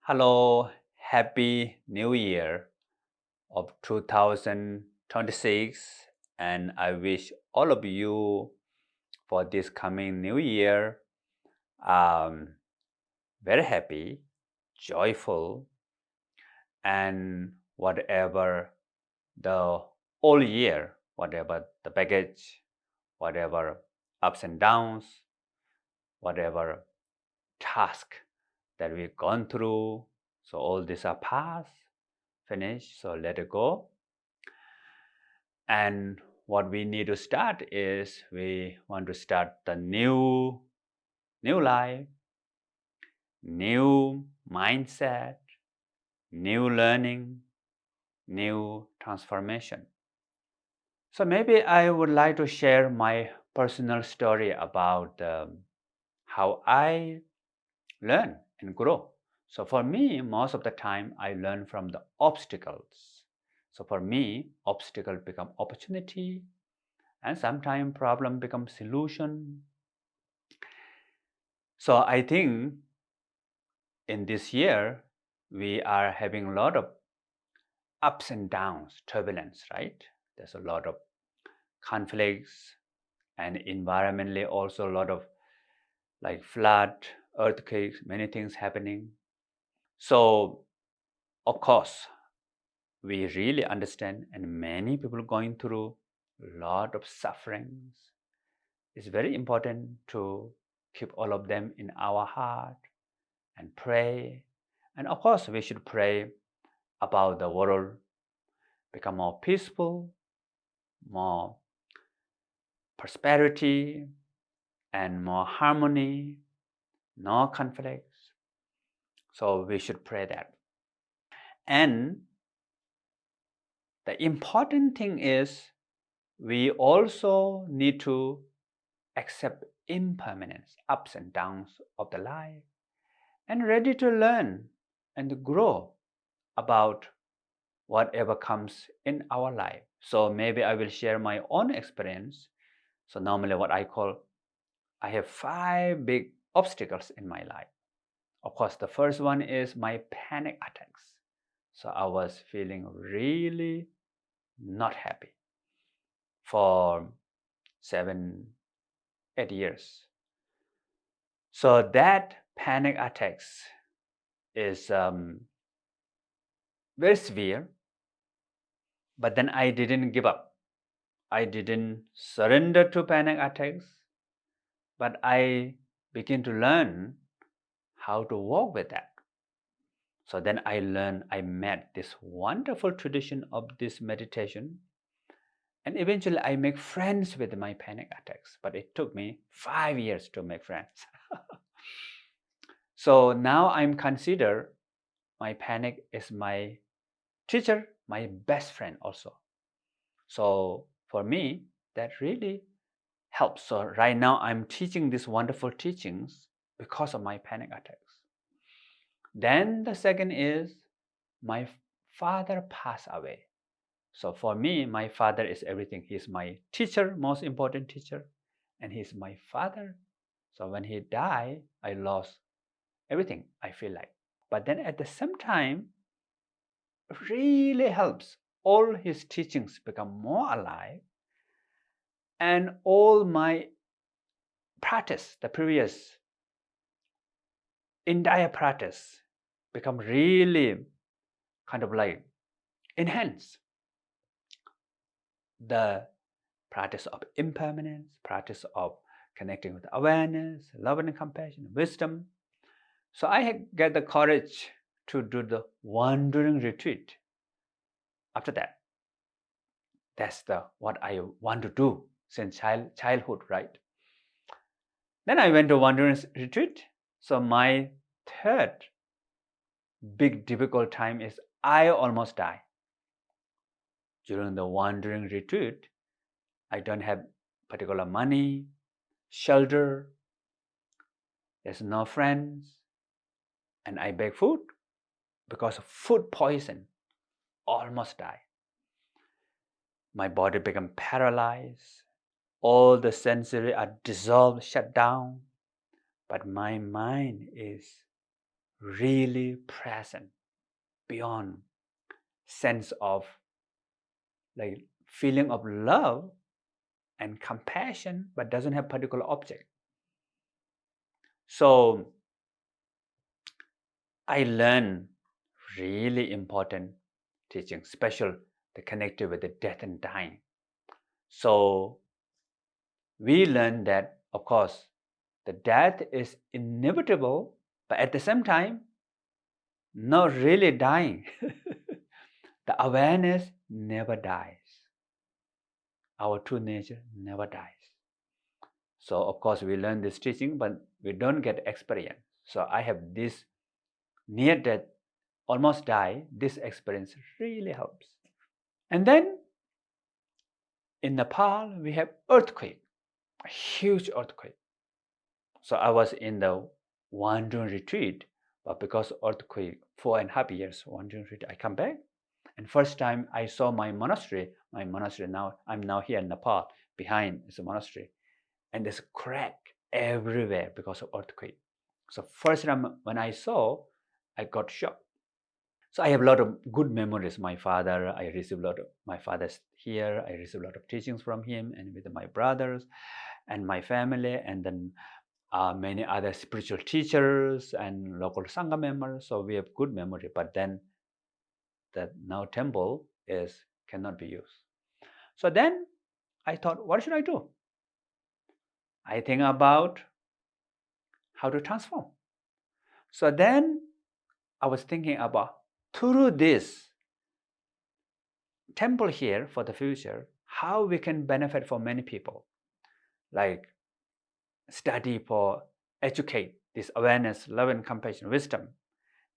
Hello, Happy New Year of 2026, and I wish all of you for this coming New Year um, very happy, joyful, and whatever the whole year, whatever the baggage, whatever ups and downs, whatever task that we've gone through. So all these are past, finished, so let it go. And what we need to start is we want to start the new life, new mindset, new learning, new transformation. So maybe I would like to share my personal story about how I learn and grow. So for me, most of the time I learn from the obstacles. So for me, obstacle become opportunity, and sometimes problem become solution. So I think in this year we are having a lot of ups and downs, turbulence, right? There's a lot of conflicts, and environmentally also a lot of like flood, earthquakes, many things happening. So of course we really understand, and many people going through a lot of sufferings. It's very important to keep all of them in our heart and pray. And of course, we should pray about the world become more peaceful, more prosperity, and more harmony, no conflicts. So we should pray that. And the important thing is we also need to accept impermanence, ups and downs of the life, and ready to learn and grow about whatever comes in our life. So maybe I will share my own experience. So normally what I have 5 big obstacles in my life. Of course, the first one is my panic attacks. So I was feeling really not happy for 7, 8 years. So that panic attacks is very severe, but then I didn't give up. I didn't surrender to panic attacks, but I began to learn how to work with that. So then I met this wonderful tradition of this meditation, and eventually I make friends with my panic attacks, but it took me 5 years to make friends. So now I'm consider my panic is my teacher, my best friend also. So for me, that really helps. So right now I'm teaching these wonderful teachings because of my panic attacks. Then the second is my father passed away. So for me, my father is everything. He's my teacher, most important teacher, and he's my father. So when he died, I lost everything, I feel like. But then at the same time, really helps. All his teachings become more alive, and all my practice, the previous entire practice, become really kind of like enhance the practice of impermanence, practice of connecting with awareness, love and compassion, wisdom. So I get the courage to do the wandering retreat. After that, that's the what I want to do since childhood, right? Then I went to wandering retreat. So my third big difficult time is I almost die. During the wandering retreat, I don't have particular money, shelter, there's no friends, and I beg food because of food poison, almost die. My body become paralyzed, all the sensory are dissolved, shut down, but my mind is really present, beyond sense of like feeling of love and compassion, but doesn't have particular object. So I learned really important teaching, special the connected with the death and dying. So we learned that, of course, the death is inevitable, but at the same time, not really dying. The awareness never dies. Our true nature never dies. So of course we learn this teaching, but we don't get experience. So I have this near death, almost die. This experience really helps. And then in Nepal, we have earthquake, a huge earthquake. So I was in the wandering retreat, but because earthquake, 4.5 years wandering retreat, I come back. And first time I saw my monastery now, I'm now here in Nepal, behind is a monastery. And there's a crack everywhere because of earthquake. So first time when I saw, I got shocked. So I have a lot of good memories. My father, I received a lot of, my father's here, I received a lot of teachings from him and with my brothers and my family, and then many other spiritual teachers and local Sangha members. So we have good memory, but then the now temple cannot be used. So then I thought, what should I do? I think about how to transform. So then I was thinking about through this temple here for the future, how we can benefit for many people, like study for educate this awareness, love and compassion, wisdom,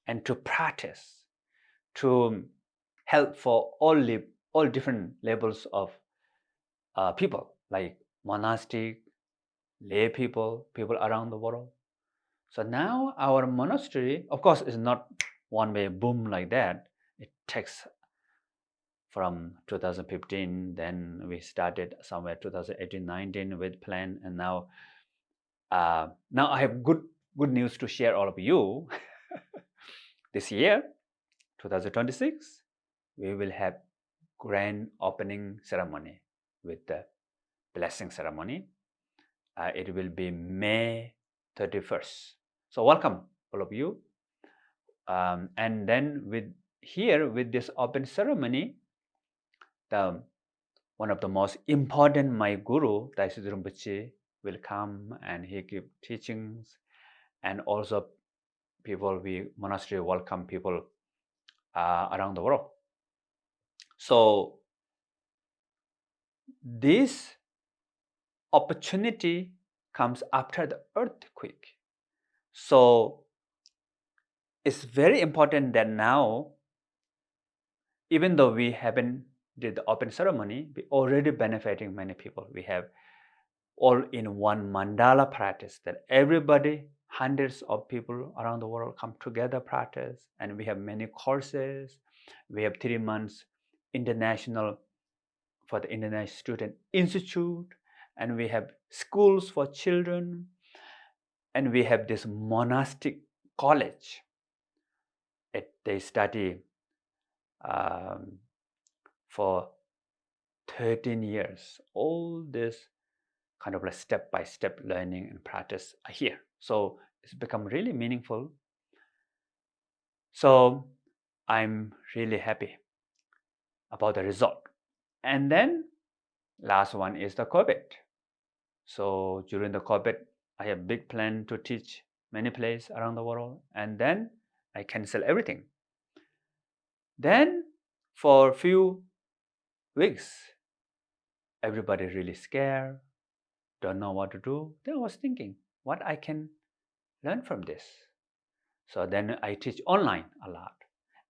and to practice, to help for all different levels of people, like monastic, lay people, people around the world. So now our monastery, of course, is not one way boom like that. It takes from 2015, then we started somewhere 2018-19 with plan, and now I have good news to share all of you. This year 2026 we will have grand opening ceremony with the blessing ceremony. It will be May 31st. So welcome all of you. And then with this open ceremony, one of the most important, my guru, Daisy Rinpoche, will come and he give teachings, and also monastery welcome people around the world. So this opportunity comes after the earthquake. So it's very important that now, even though we haven't did the open ceremony, we already benefiting many people. We have all in one mandala practice that everybody, hundreds of people around the world come together practice, and we have many courses. We have 3 months international for the International Student Institute, and we have schools for children, and we have this monastic college. They study for 13 years. All this kind of like step-by-step learning and practice are here. So it's become really meaningful. So I'm really happy about the result. And then last one is the COVID. So during the COVID, I have big plan to teach many places around the world, and then I cancel everything. Then for a few weeks, everybody really scared, don't know what to do. Then I was thinking, what I can learn from this. So then I teach online a lot,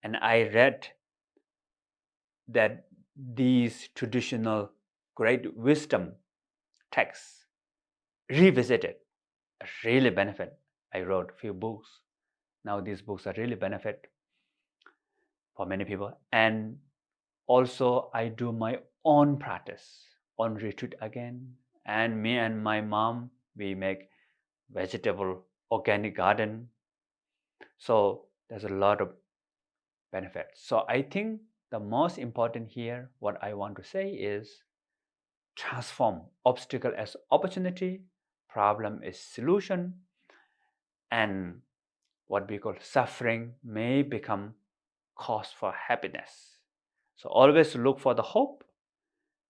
and I read that these traditional great wisdom texts revisited really benefit. I wrote a few books. Now these books are really benefit for many people. And also I do my own practice on retreat again. And me and my mom, we make vegetable organic garden. So there's a lot of benefits. So I think the most important here, what I want to say is transform obstacle as opportunity, problem is solution, and what we call suffering may become cause for happiness. So always look for the hope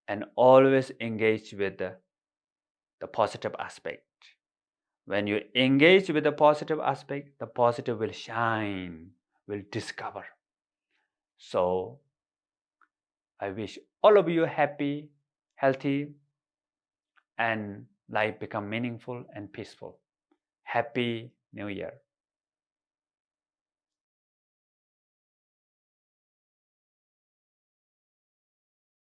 and always engage with the positive aspect. When you engage with the positive aspect, the positive will shine, will discover. So I wish all of you happy, healthy, and life become meaningful and peaceful. Happy New Year.